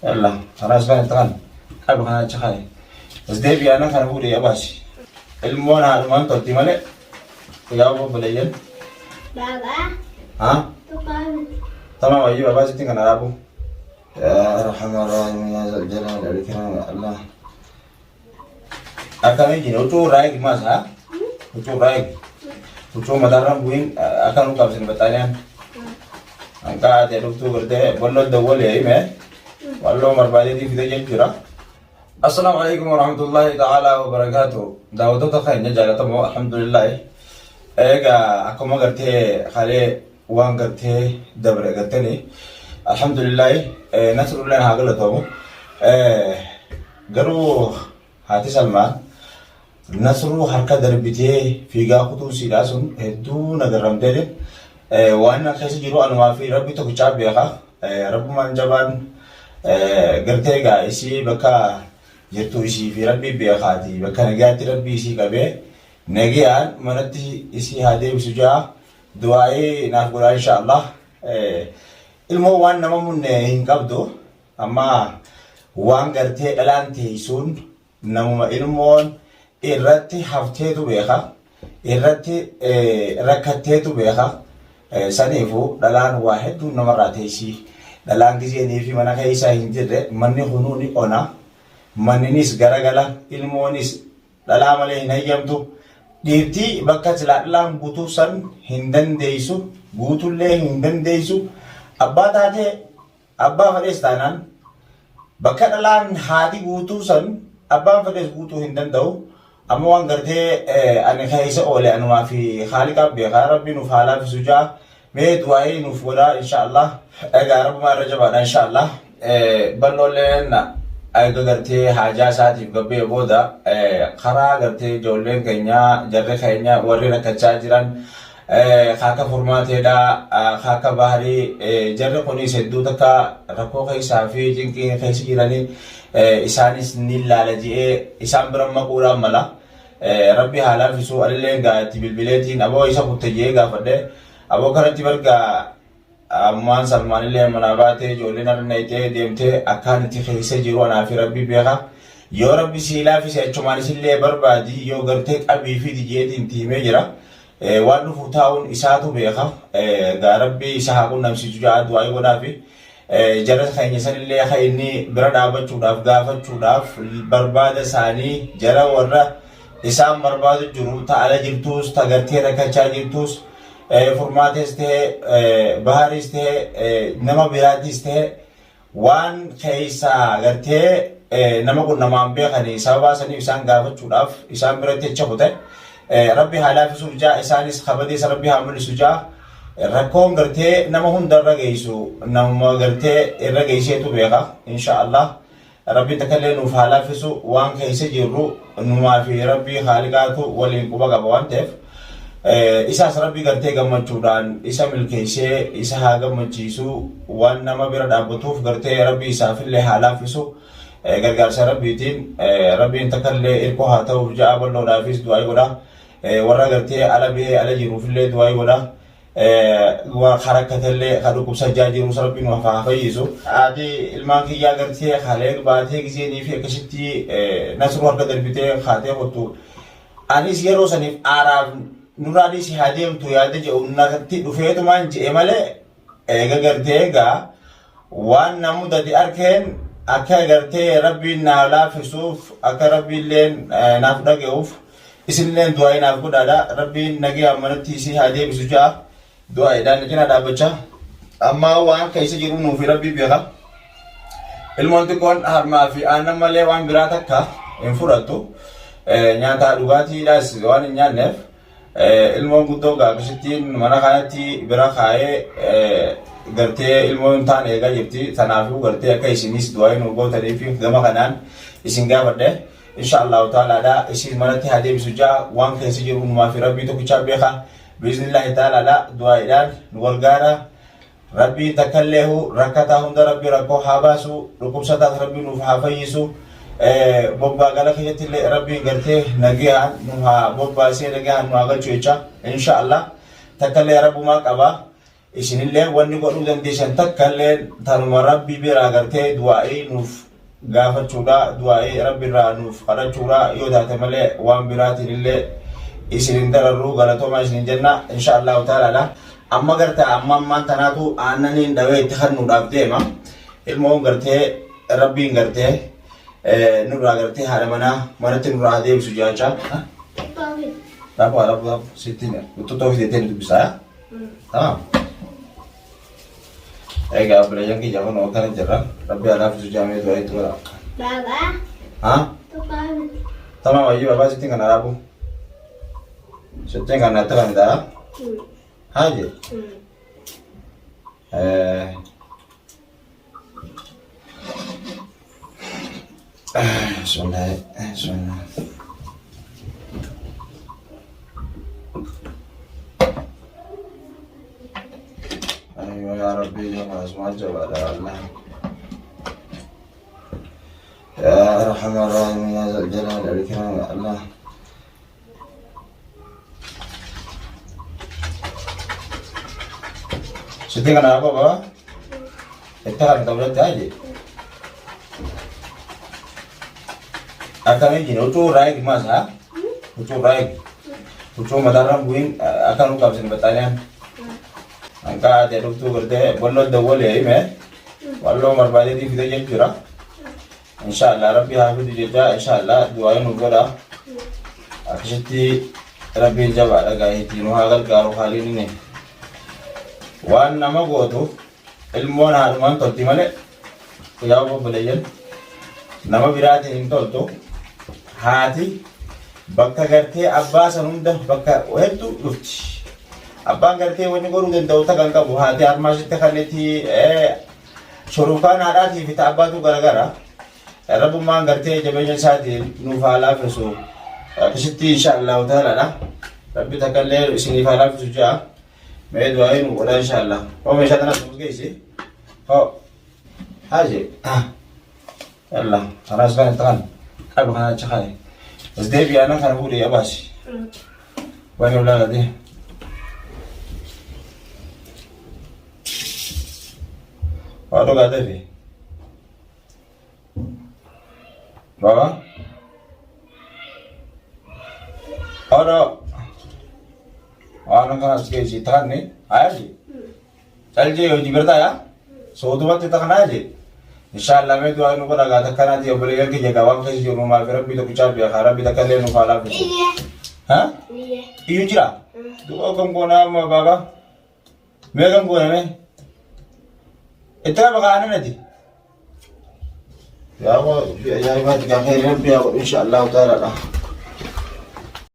يلا خلاص بقى نتغنى قبل خلينا نتشخي بس ديبي أنا خلينا نقول يا باشي المون هذا ما أنت قلتي ملء يا أبو بليل بابا ها تقام تمام أيوة بابا ستين كان أبو يا رحمن الرحيم يا ذا الجلال والإكرام يا الله أكان يجي نوتو رايق ماس ها نوتو رايق نوتو مدارم بوين أكان نوكا بسن بتانيان أنكا تلوكتو برده بلو الدول يا إيمه والله مربادي في ذي جرا السلام عليكم ورحمة الله تعالى وبركاته داودو تخيل نجالة مو الحمد لله إيجا أكما قرتي خالي وان قرتي دبر قرتني الحمد لله نصر الله هاقل تومو قرو هاتي سلمان نصر حركة دربتي في قاقتو سيلاسون هدو نقرم ديدن وانا خيس جيرو أنواع في ربي تكتشاب بيخا رب من جبان قرتي قا إسي بكا jirtu isii fi rabbi beekaati bakka nagaatti rabbi isii qabee nagayaan manatti isii haa deebisu jaa du'aa'ee naaf godhaa inshaallah ilmoo waan nama munne hin qabdu amma waan gartee dhalaan teessuun namuma ilmoon irratti hafteetu beeka irratti rakkatteetu beeka saniifu dhalaan waa hedduu namarraa teessii dhalaan gizeenii fi mana keessaa hin jirre manni hunuuni ona maninis garagala ilmoonis dhalaa malee hin hayyamtu dhiirtii bakka silaadhaan guutuu san hin dandeessu guutullee hin dandeessu abbaa taatee abbaa fedhes taanaan bakka dhalaan haati guutuu san abbaan fedhes guutuu hin danda'u amma waan gartee ani keessa oole anumaa fi haaliqaa beekaa rabbi nuuf haalaa fi sujaa mee du'aa'ee nuuf godhaa inshaallah egaa rabbumaa irra jabaadha inshaallah bal'oolleen Ayo gartee hajaa isaatiif gabbee booda karaa gartee ijoolleen keenya jarri keenya warri rakkachaa jiran kaaka furmaateedha kaaka baharii jarri kunis hedduu takka rakkoo keessaa fi cinqii keessa jiranii isaanis ni ilaala ji'ee isaan bira maquudhaan mala rabbi haalaa fisuu alillee gaatti bilbileetiin aboo isa kutte ji'ee gaafadhe aboo kanatti bargaa ammaan salmaanillee manaa baatee ijoolleen harna itee deemtee akkaan itti keessa jiru anaa fi rabbi beeka yoo rabbi siilaa fi si'achumaanis illee barbaadi yoo gartee qabii fi dijeetiin tiimee jira waan dhufu taa'uun isaatu beeka gaa rabbi isa haa qunnamsiisu ja'a du'aa godhaa fi jara keenya sanillee kan inni bira dhaabachuudhaaf gaafachuudhaaf barbaada isaanii jara warra isaan barbaadu jiru ta'ala jirtuus tagartee rakkachaa jirtuus furmaates ta'e baharis ta'e nama biraatis ta'e waan keessaa gartee nama kun namaan beekanii sababa saniif isaan gaafachuudhaaf isaan biratti jecha kute rabbi haalaa fisuuf jaa isaanis kabadeessa rabbi haa mul'isu jaa rakkoon gartee nama hunda irra geessu nama gartee irra geesseetu beeka inshaallah rabbi takkallee nuuf haalaa fisu waan keessa jirru numaa fi rabbi haaliqaatu waliin quba qaba waan ta'eef isaas rabbi gartee gammachuudhaan isa milkeessee isa haa gammachiisu waan nama bira dhaabbatuuf gartee rabbi isaafillee haa laaffisu gargaarsa rabbiitiin rabbiin takkallee irkoo haa ta'uuf ja'a bal'oodhaafis du'aa godha warra gartee ala bahee ala jiruufillee du'aa godha harakkatellee ka dhukkubsachaa jirus rabbiin nuuf haa fayyisu ati ilmaan kiyyaa gartee haalee baatee giseenii fi akkasitti nasru harka darbitee haatee kottu anis yeroo saniif aaraaf nuraanis haa deemtu yaada jedhu natti dhufeetumaan je'e malee eega gartee egaa waan namudati arkeen akka gartee rabbiin naaf laaffisuuf akka rabbiilleen naaf dhaga'uuf isinilleen du'aa naaf godhaadha rabbiin nagee manatti isii haa deebisu ja'a du'aadhaan jina dhaabbachaa amma waan keessa jiru nuufi rabbii beeka ilmoon xiqqoon harmaa fi aannan malee waan biraa takka hin fudhattu nyaataa dhugaatiidhaas waan hin nyaanneef ilmoon guddoo gaafasittiin mana kanatti bira kaa'ee gartee ilmoon taan eegaa jirti tanaafuu gartee akka isinis du'aa nu gootanii fi gama kanaan isin gaafadhe inshaallahu taalaadha isin manatti haa deebisu jaa waan keessa jiru numaa fi rabbii tokkichaa beeka biiznillaahi taalaadha du'aadhaan nu gargaara rabbii takkalleehu rakkataa hunda rabbii rakkoo haa baasu dhukkubsataas rabbii nuuf haa fayyisu bobbaa gala keessattillee rabbiin gartee nagaan nu haa bobbaasee nagaan nu haa galchu jecha inshaallah takkallee rabbumaa qaba isinillee wanni godhuu dandeessan takkallee tanuma rabbi biraa gartee du'aa'ii nuuf gaafachuudha du'aa'ii rabbi irraa nuuf kadhachuudha yoo taate malee waan biraatiin illee isinin dararruu galatoomaa isinin jenna inshaallahu ta'ala. Amma gartee ammaan tanaatu aannaniin dhawee itti kennuudhaaf deema. Ilmoon gartee rabbiin gartee nurraa gartee haadha manatti nurraa deebisu jechaa. Rabu sittin tuttuqoo fideettee dubbisaa. Tamam. Egaa bilayyan kiyya kun akkana jirra. Rabbi alaaf isu jaamee du'aa itti godha. Baba. Haa? Tukami. Tamam ayyu babaa sittin kana rabu. Sittin kana natti kan ta'a. Haje. Bismillah. أيوة يا ربي يا ما جبل الله يا أرحم الراحمين يا ذا الجلال والإكرام يا الله Siti kenapa Bapak? Kita kan tablet aja. Akan ini ucu raik mas ha? Ucu raik. Ucu mataram buin akan lupa bisa bertanya. Angka ada dokter berde, boleh dawal ya ini. Walau marbadi di video yang curah. Insyaallah Rabbi hafiz dijajah. Insyaallah doain ubara. Akhirnya Rabbi jawab agak itu nuhagal karo kali ini. Waan nama gootu ilmoon haadhumaan tolti malee yaa obboleeyyan nama biraatiin hin toltu haati bakka gartee abbaa san hunda bakka hedduu dhufti abbaan gartee wanni godhuu danda'u kan qabu haati harmaasitti kannetti shorukaan haadhaatii fi abbaatu garagara rabbummaan gartee jabeenya isaatiin nuuf haa laaffisu akkasitti inshaallahu ta'aladha rabbi takkallee isiniif haa laaffisu ja'a. मैं दुआई नु बोला इंशाल्लाह और मैं शायद ना समझ गई सी हो हाँ जी अल्लाह خلاص بقى انت غني ابغى انا اتشخاي بس دي بي انا كان بقول يا باشي وين ولا دي وادو قاعد في بابا और Orang kan asli citra nih, aja sih. Cari je, uji bertanya, suatu waktu kita kan aja. Insyaallah मैं दुआ नु बड़ा गाता करना दिया बोले यार कि जगह वाम से जो रूम आकर भी तो कुछ आप बिहार भी तो कर ले नु फाला भी हाँ ये जिरा दुआ कम को नाम बाबा मैं कम को है मैं इतना बगाने नहीं थी यार वो यार बात क्या है इंशाल्लाह ताला